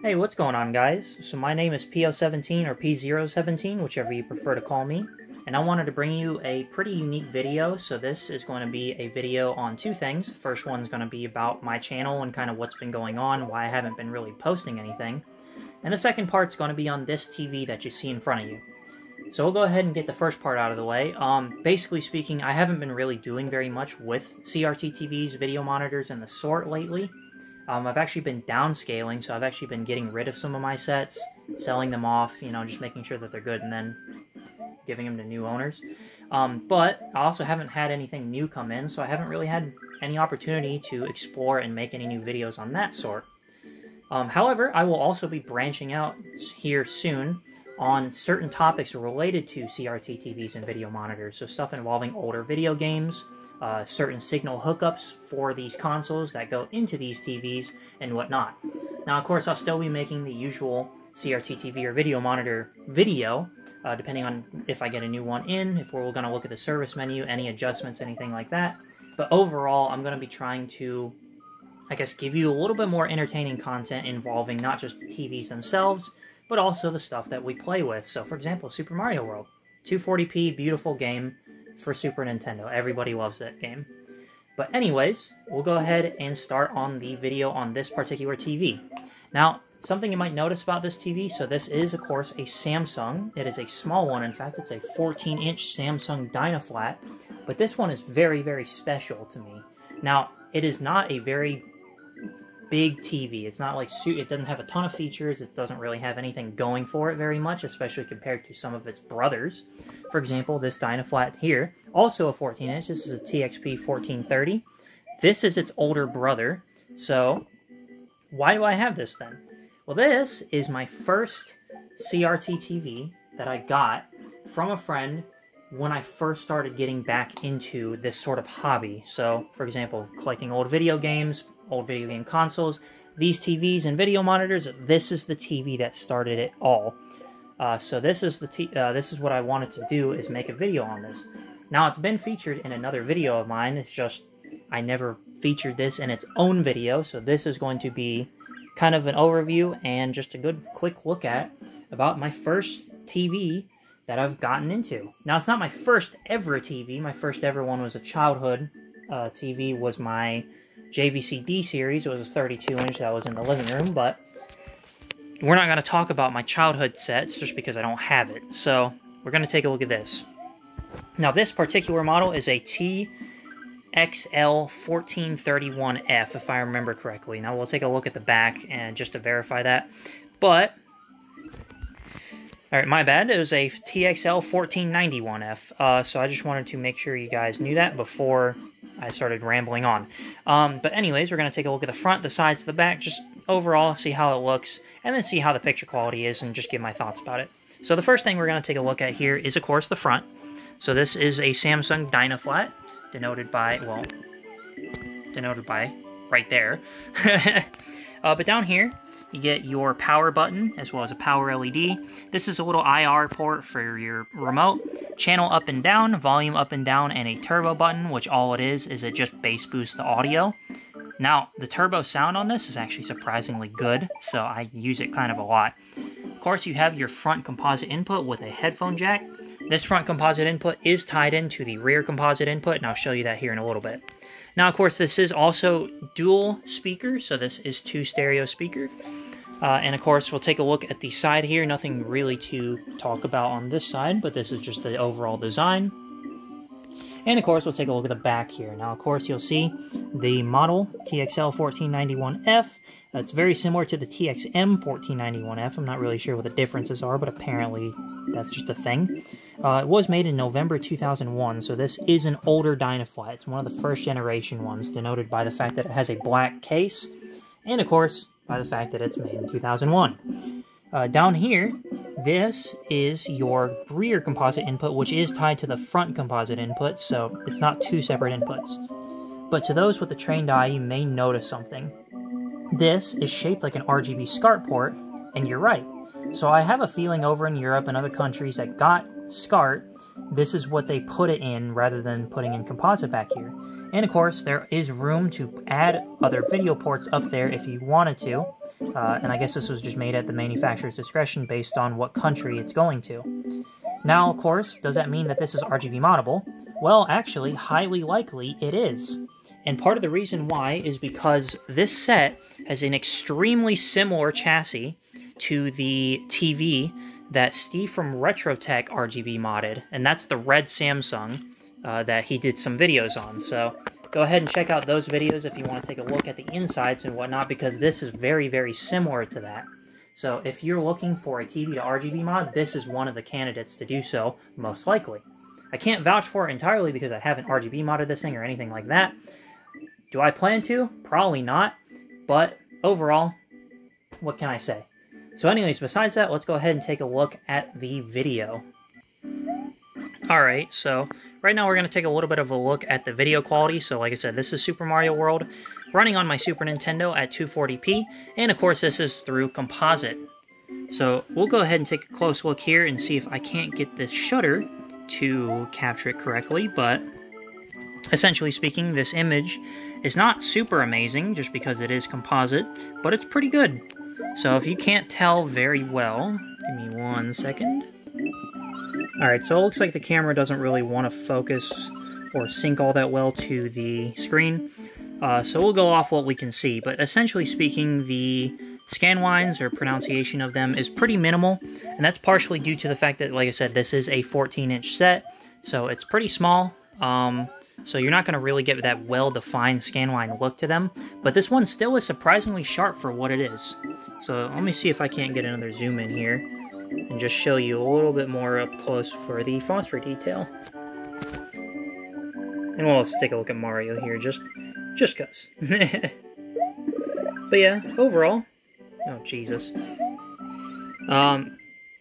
Hey, what's going on, guys? So my name is PO17 or P017, whichever you prefer to call me, and I wanted to bring you a pretty unique video. So this is going to be a video on two things. The first one's going to be about my channel and kind of what's been going on, why I haven't been really posting anything. And the second part's going to be on this TV that you see in front of you. So we'll go ahead and get the first part out of the way. Basically speaking, I haven't been really doing very much with CRT TVs, video monitors, and the sort lately. I've actually been downscaling, so I've actually been getting rid of some of my sets, selling them off, you know, just making sure that they're good, and then giving them to new owners. But I also haven't had anything new come in, so I haven't really had any opportunity to explore and make any new videos on that sort. However, I will also be branching out here soon on certain topics related to CRT TVs and video monitors, so stuff involving older video games, certain signal hookups for these consoles that go into these TVs, and whatnot. Now, of course, I'll still be making the usual CRT TV or video monitor video, depending on if I get a new one in, if we're going to look at the service menu, any adjustments, anything like that. But overall, I'm going to be trying to, I guess, give you a little bit more entertaining content involving not just the TVs themselves, but also the stuff that we play with. So, for example, Super Mario World. 240p, beautiful game for Super Nintendo. Everybody loves that game. But anyways, we'll go ahead and start on the video on this particular TV. Now, something you might notice about this TV, so this is, of course, a Samsung. It is a small one. In fact, it's a 14-inch Samsung Dynaflat. But this one is very, very special to me. Now, it is not a very big TV. It's not like, it doesn't have a ton of features. It doesn't really have anything going for it very much, especially compared to some of its brothers. For example, this Dynaflat here, also a 14-inch. This is a TXP1430. This is its older brother. So, why do I have this then? Well, this is my first CRT TV that I got from a friend when I first started getting back into this sort of hobby. So, for example, collecting old video games, old video game consoles, these TVs and video monitors. This is the TV that started it all. So this is what I wanted to do, is make a video on this. Now, it's been featured in another video of mine. It's just I never featured this in its own video, so this is going to be kind of an overview and just a good quick look at about my first TV that I've gotten into. Now, it's not my first ever TV. My first ever one was a childhood TV, was my JVC-D series. It was a 32-inch that was in the living room, but we're not going to talk about my childhood sets just because I don't have it. So we're going to take a look at this. Now, this particular model is a TXL1491F, if I remember correctly. Now, we'll take a look at the back and just to verify that. But alright, my bad. It was a TXL1491F, so I just wanted to make sure you guys knew that before I started rambling on. But anyways, we're going to take a look at the front, the sides, the back, just overall, see how it looks, and then see how the picture quality is, and just give my thoughts about it. So the first thing we're going to take a look at here is, of course, the front. So this is a Samsung Dynaflat, denoted by right there. But down here, you get your power button, as well as a power LED. This is a little IR port for your remote. Channel up and down, volume up and down, and a turbo button, which all it is it just bass boosts the audio. Now, the turbo sound on this is actually surprisingly good, so I use it kind of a lot. Of course, you have your front composite input with a headphone jack. This front composite input is tied into the rear composite input, and I'll show you that here in a little bit. Now, of course, this is also dual speaker, so this is 2 stereo speakers. And of course, we'll take a look at the side here. Nothing really to talk about on this side, but this is just the overall design. And of course, we'll take a look at the back here. Now, of course, you'll see the model TXL1491F. It's very similar to the TXM1491F. I'm not really sure what the differences are, but apparently that's just a thing. It was made in November 2001, so this is an older Dynaflat. It's one of the first generation ones, denoted by the fact that it has a black case, and of course, by the fact that it's made in 2001. Down here, this is your rear composite input, which is tied to the front composite input, so it's not 2 separate inputs. But to those with a trained eye, you may notice something. This is shaped like an RGB SCART port, and you're right. So I have a feeling over in Europe and other countries that got SCART, this is what they put it in rather than putting in composite back here. And of course, there is room to add other video ports up there if you wanted to. And I guess this was just made at the manufacturer's discretion based on what country it's going to. Now, of course, does that mean that this is RGB moddable? Well, actually, highly likely it is. And part of the reason why is because this set has an extremely similar chassis to the TV that Steve from RetroTech RGB modded, and that's the red Samsung that he did some videos on. So go ahead and check out those videos if you want to take a look at the insides and whatnot, because this is very, very similar to that. So if you're looking for a TV to RGB mod, this is one of the candidates to do so, most likely. I can't vouch for it entirely because I haven't RGB modded this thing or anything like that. Do I plan to? Probably not. But overall, what can I say? So anyways, besides that, let's go ahead and take a look at the video. Alright, so right now we're going to take a little bit of a look at the video quality. So like I said, this is Super Mario World running on my Super Nintendo at 240p, and of course this is through composite. So we'll go ahead and take a close look here and see if I can't get this shutter to capture it correctly, but essentially speaking, this image is not super amazing just because it is composite, but it's pretty good. So if you can't tell very well, give me 1 second. Alright, so it looks like the camera doesn't really want to focus or sync all that well to the screen. So we'll go off what we can see, but essentially speaking, the scan lines or pronunciation of them is pretty minimal, and that's partially due to the fact that, like I said, this is a 14-inch set, so it's pretty small. So you're not going to really get that well-defined scanline look to them, but this one still is surprisingly sharp for what it is. So let me see if I can't get another zoom in here and just show you a little bit more up close for the phosphor detail. And we'll also take a look at Mario here, just cuz. But yeah, overall, oh Jesus.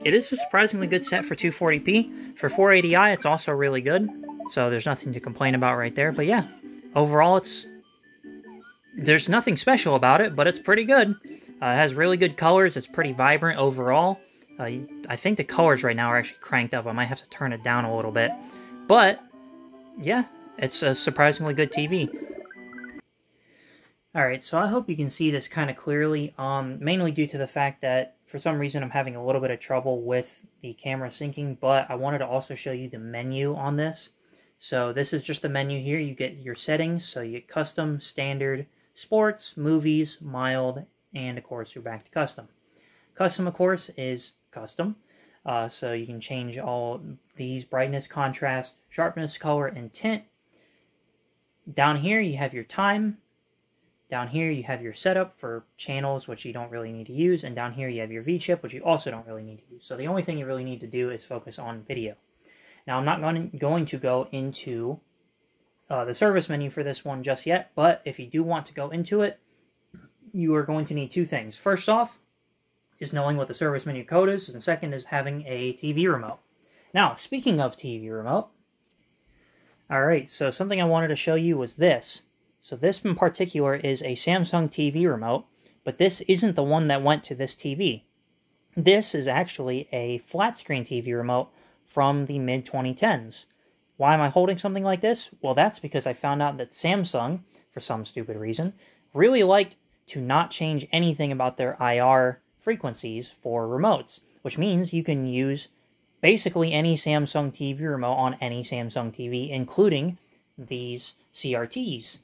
It is a surprisingly good set for 240p. For 480i, it's also really good. So there's nothing to complain about right there. But yeah, overall there's nothing special about it, but it's pretty good. It has really good colors. It's pretty vibrant overall. I think the colors right now are actually cranked up. I might have to turn it down a little bit. But yeah, it's a surprisingly good TV. Alright, so I hope you can see this kind of clearly, mainly due to the fact that for some reason I'm having a little bit of trouble with the camera syncing, but I wanted to also show you the menu on this. So this is just the menu here. You get your settings, so you get custom, standard, sports, movies, mild, and of course you're back to custom. Custom, of course, is custom, so you can change all these: brightness, contrast, sharpness, color, and tint. Down here you have your time. Down here you have your setup for channels, which you don't really need to use, and down here you have your V-chip, which you also don't really need to use. So the only thing you really need to do is focus on video. Now I'm not going to go into the service menu for this one just yet, but if you do want to go into it, you are going to need two things. First off is knowing what the service menu code is, and second is having a TV remote. Now, speaking of TV remote, alright, so something I wanted to show you was this. So this in particular is a Samsung TV remote, but this isn't the one that went to this TV. This is actually a flat screen TV remote from the mid-2010s. Why am I holding something like this? Well, that's because I found out that Samsung, for some stupid reason, really liked to not change anything about their IR frequencies for remotes, which means you can use basically any Samsung TV remote on any Samsung TV, including these CRTs.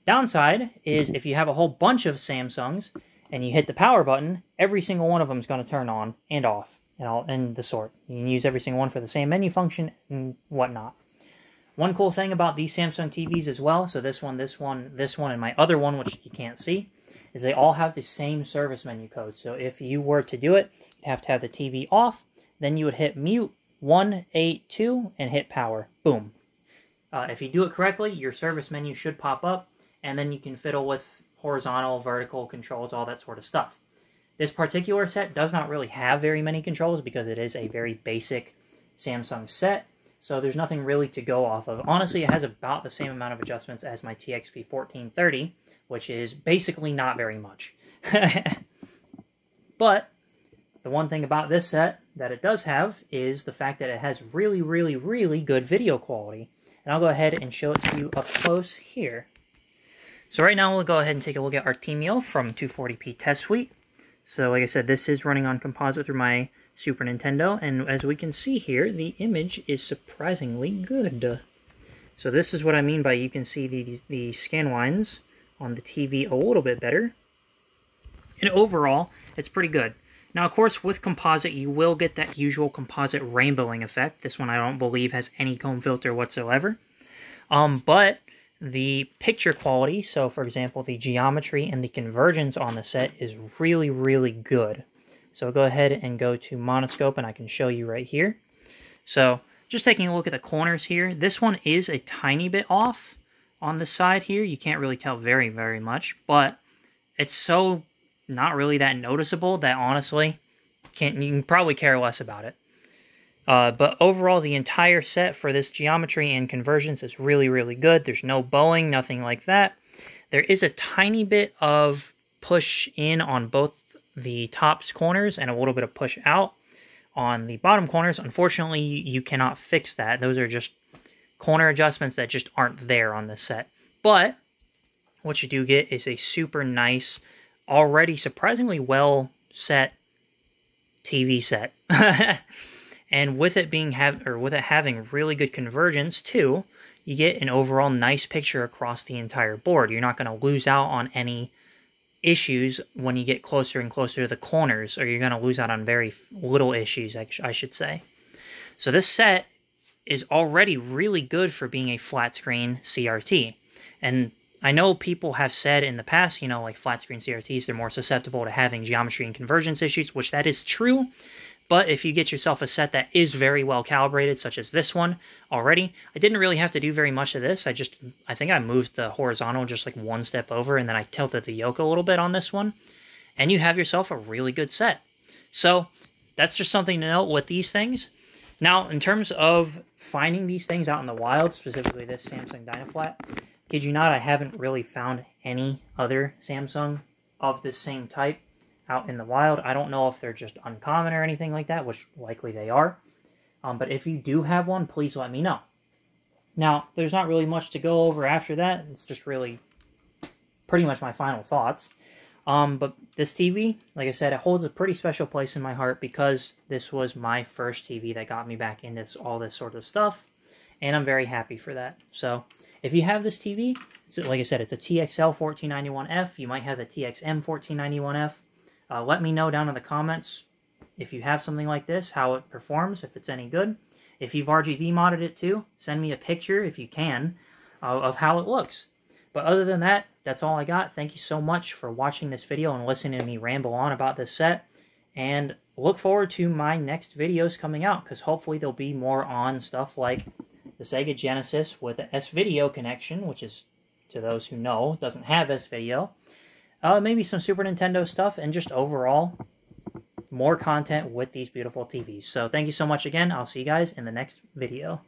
Downside is if you have a whole bunch of Samsungs and you hit the power button, every single one of them is going to turn on and off and the sort. You can use every single one for the same menu function and whatnot. One cool thing about these Samsung TVs as well, so this one, and my other one, which you can't see, is they all have the same service menu code. So if you were to do it, you'd have to have the TV off, then you would hit mute 182 and hit power. Boom. If you do it correctly, your service menu should pop up, and then you can fiddle with horizontal, vertical controls, all that sort of stuff. This particular set does not really have very many controls because it is a very basic Samsung set, so there's nothing really to go off of. Honestly, it has about the same amount of adjustments as my The one thing about this set that it does have is the fact that it has really, really, really good video quality. And I'll go ahead and show it to you up close here. So right now we'll go ahead and take a look at Artemio from 240p Test Suite. So like I said, this is running on composite through my Super Nintendo, and as we can see here, the image is surprisingly good. So this is what I mean by you can see the scan lines on the TV a little bit better. And overall, it's pretty good. Now, of course, with composite, you will get that usual composite rainbowing effect. This one I don't believe has any comb filter whatsoever. But the picture quality, so for example, the geometry and the convergence on the set is really, really good. So go ahead and go to monoscope, and I can show you right here. So just taking a look at the corners here, this one is a tiny bit off on the side here. You can't really tell very, very much, but it's so not really that noticeable that honestly, you can probably care less about it. But overall, the entire set for this geometry and convergence is really, really good. There's no bowing, nothing like that. There is a tiny bit of push in on both the top corners and a little bit of push out on the bottom corners. Unfortunately, you cannot fix that. Those are just corner adjustments that just aren't there on this set. But what you do get is a super nice, already surprisingly well set TV set. And with it having really good convergence too, you get an overall nice picture across the entire board. You're not going to lose out on any issues when you get closer and closer to the corners, or you're going to lose out on very little issues, I should say. So this set is already really good for being a flat screen CRT. And I know people have said in the past, you know, like flat screen CRTs, they're more susceptible to having geometry and convergence issues, which that is true. But if you get yourself a set that is very well calibrated, such as this one already, I didn't really have to do very much of this. I think I moved the horizontal just like one step over, and then I tilted the yoke a little bit on this one. And you have yourself a really good set. So that's just something to note with these things. Now, in terms of finding these things out in the wild, specifically this Samsung Dynaflat, kid you not, I haven't really found any other Samsung of this same type out in the wild. I don't know if they're just uncommon or anything like that, which likely they are. But if you do have one, please let me know. Now, there's not really much to go over after that. It's just really pretty much my final thoughts. But this TV, like I said, it holds a pretty special place in my heart because this was my first TV that got me back into all this sort of stuff. And I'm very happy for that. So if you have this TV, like I said, it's a TXL1491F. You might have the TXM1491F. Let me know down in the comments if you have something like this, how it performs, if it's any good. If you've RGB modded it too, send me a picture if you can of how it looks. But other than that, that's all I got. Thank you so much for watching this video and listening to me ramble on about this set. And look forward to my next videos coming out, because hopefully there'll be more on stuff like the Sega Genesis with the S-Video connection, which is, to those who know, doesn't have S-Video. Maybe some Super Nintendo stuff, and just overall more content with these beautiful TVs. So thank you so much again. I'll see you guys in the next video.